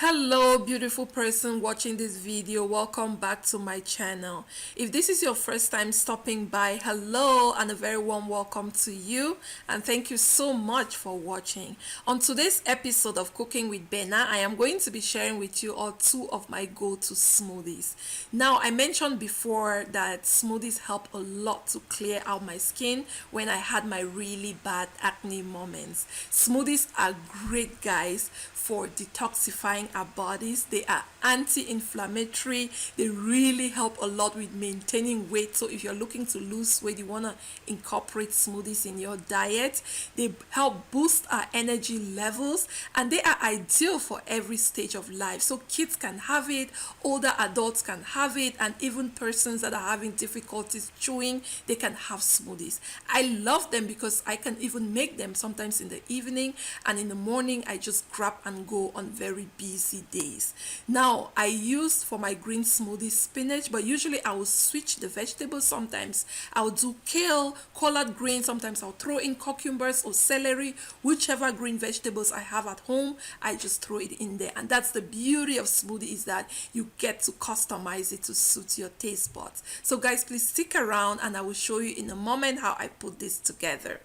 Hello, beautiful person watching this video. Welcome back to my channel. If this is your first time stopping by, hello and a very warm welcome to you, and thank you so much for watching. On today's episode of Cooking with Bena, I am going to be sharing with you all two of my go-to smoothies. Now, I mentioned before that smoothies help a lot to clear out my skin when I had my really bad acne moments. Smoothies are great, guys, for detoxifying our bodies. They are anti-inflammatory. They really help a lot with maintaining weight. So if you're looking to lose weight, you want to incorporate smoothies in your diet. They help boost our energy levels, and they are ideal for every stage of life. So kids can have it, older adults can have it, and even persons that are having difficulties chewing, they can have smoothies. I love them because I can even make them sometimes in the evening, and in the morning I just grab and go on very busy days. Now, I use for my green smoothie spinach, but usually I will switch the vegetables. Sometimes I'll do kale, collard green, sometimes I'll throw in cucumbers or celery, whichever green vegetables I have at home, I just throw it in there. And that's the beauty of smoothie, is that you get to customize it to suit your taste buds. So guys, please stick around and I will show you in a moment how I put this together.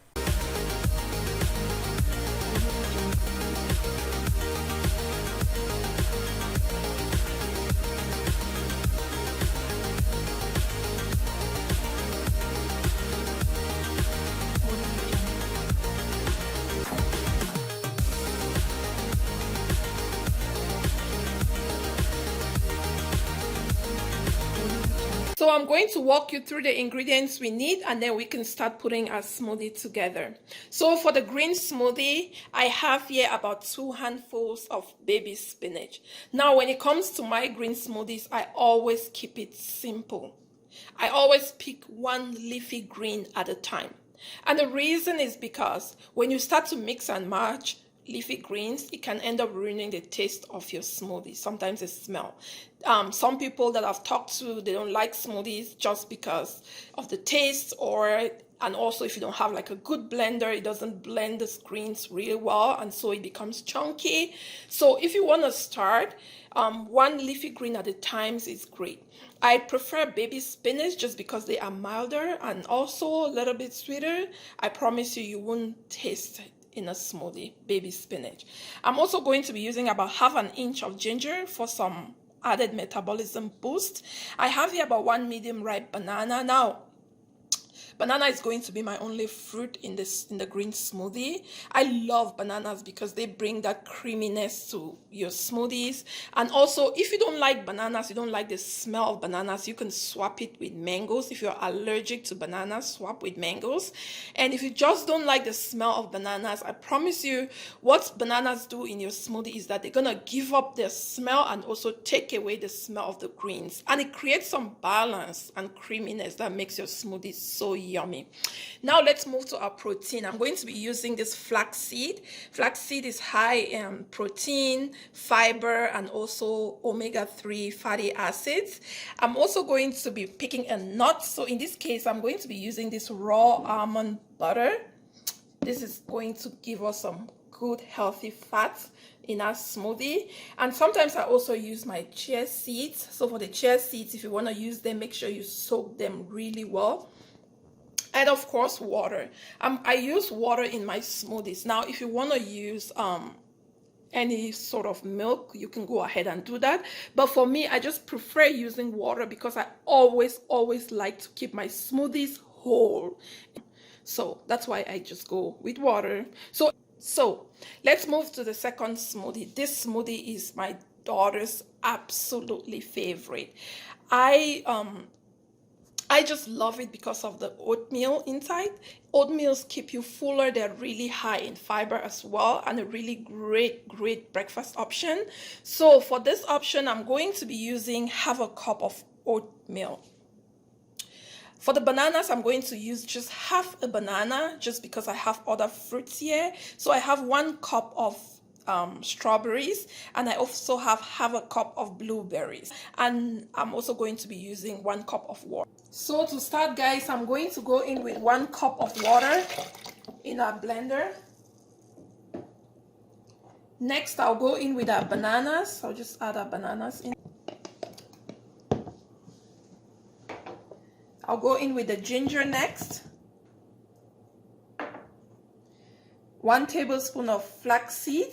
So I'm going to walk you through the ingredients we need, and then we can start putting our smoothie together. So for the green smoothie, I have here about 2 handfuls of baby spinach. Now, when it comes to my green smoothies, I always keep it simple. I always pick one leafy green at a time. And the reason is because when you start to mix and match leafy greens, it can end up ruining the taste of your smoothie. Sometimes the smell. Some people that I've talked to, they don't like smoothies just because of the taste, and also if you don't have like a good blender, it doesn't blend the greens really well, and so it becomes chunky. So if you want to start, one leafy green at a time is great. I prefer baby spinach just because they are milder and also a little bit sweeter. I promise you, you won't taste it in a smoothie, baby spinach. I'm also going to be using about half an inch of ginger for some added metabolism boost. I have here about 1 medium ripe banana. Now, banana is going to be my only fruit in the green smoothie. I love bananas because they bring that creaminess to your smoothies. And also, if you don't like bananas, you don't like the smell of bananas, you can swap it with mangoes. If you're allergic to bananas, swap with mangoes. And if you just don't like the smell of bananas, I promise you, what bananas do in your smoothie is that they're gonna give up their smell and also take away the smell of the greens. And it creates some balance and creaminess that makes your smoothie so yummy. Now let's move to our protein. I'm going to be using this flaxseed. Flaxseed is high in protein, fiber, and also omega-3 fatty acids. I'm also going to be picking a nut. So in this case, I'm going to be using this raw almond butter. This is going to give us some good healthy fats in our smoothie. And sometimes I also use my chia seeds. So for the chia seeds, if you want to use them, make sure you soak them really well. And of course, water. I use water in my smoothies. Now, if you want to use any sort of milk, you can go ahead and do that. But for me, I just prefer using water because I always like to keep my smoothies whole. So that's why I just go with water. So let's move to the second smoothie. This smoothie is my daughter's absolutely favorite. I just love it because of the oatmeal inside. Oatmeals keep you fuller. They're really high in fiber as well, and a really great breakfast option. So for this option, I'm going to be using half a cup of oatmeal. For the bananas, I'm going to use just half a banana just because I have other fruits here. So I have 1 cup of strawberries, and I also have half a cup of blueberries, and I'm also going to be using 1 cup of water. So to start, guys, I'm going to go in with 1 cup of water in our blender. Next, I'll go in with our bananas. I'll just add our bananas in. I'll go in with the ginger next. 1 tablespoon of flaxseed.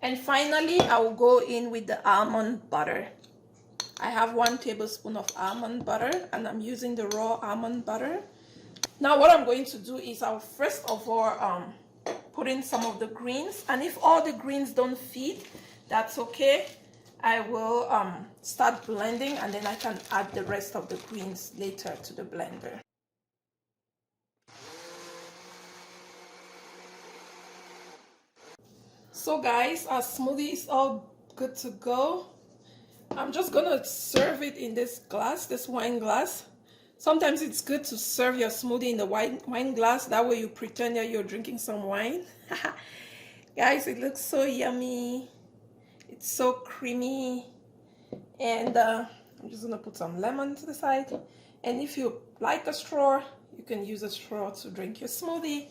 And finally, I will go in with the almond butter. I have 1 tablespoon of almond butter, and I'm using the raw almond butter. Now what I'm going to do is I'll first of all put in some of the greens, and if all the greens don't fit, that's okay. I will start blending, and then I can add the rest of the greens later to the blender. So guys, our smoothie is all good to go. I'm just gonna serve it in this glass, this wine glass. Sometimes it's good to serve your smoothie in the wine glass. That way you pretend that you're drinking some wine. Guys, it looks so yummy. It's so creamy. And I'm just gonna put some lemon to the side. And if you like a straw, you can use a straw to drink your smoothie.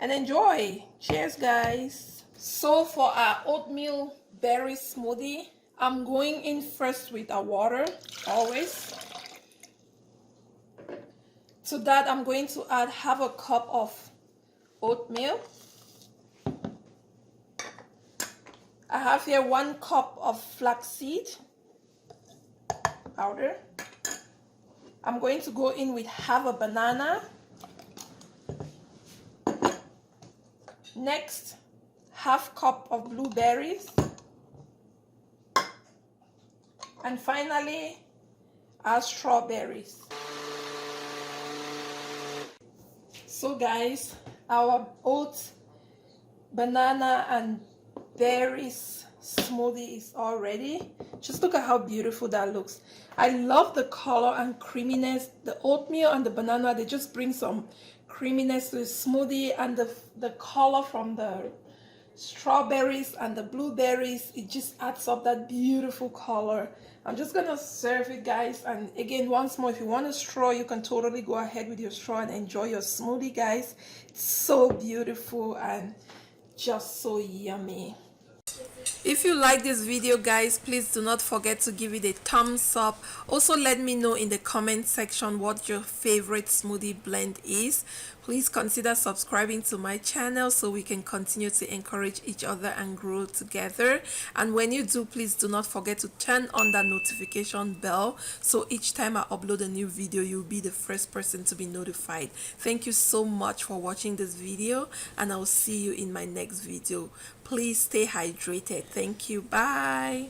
And enjoy. Cheers, guys. So for our oatmeal berry smoothie, I'm going in first with our water, always. To that, I'm going to add half a cup of oatmeal. I have here 1 cup of flaxseed powder. I'm going to go in with half a banana. Next, half cup of blueberries. And finally, our strawberries. So guys, our oats, banana and berries smoothie is all ready. Just look at how beautiful that looks. I love the color and creaminess. The oatmeal and the banana, they just bring some creaminess to the smoothie, and the color from the strawberries and the blueberries, it just adds up that beautiful color. I'm just gonna serve it, guys. And again, once more, if you want a straw, you can totally go ahead with your straw and enjoy your smoothie, guys. It's so beautiful and just so yummy. If you like this video, guys, please do not forget to give it a thumbs up. Also, let me know in the comment section what your favorite smoothie blend is. Please consider subscribing to my channel so we can continue to encourage each other and grow together. And when you do, please do not forget to turn on that notification bell so each time I upload a new video, you'll be the first person to be notified. Thank you so much for watching this video, and I'll see you in my next video. Please stay hydrated. Thank you. Bye.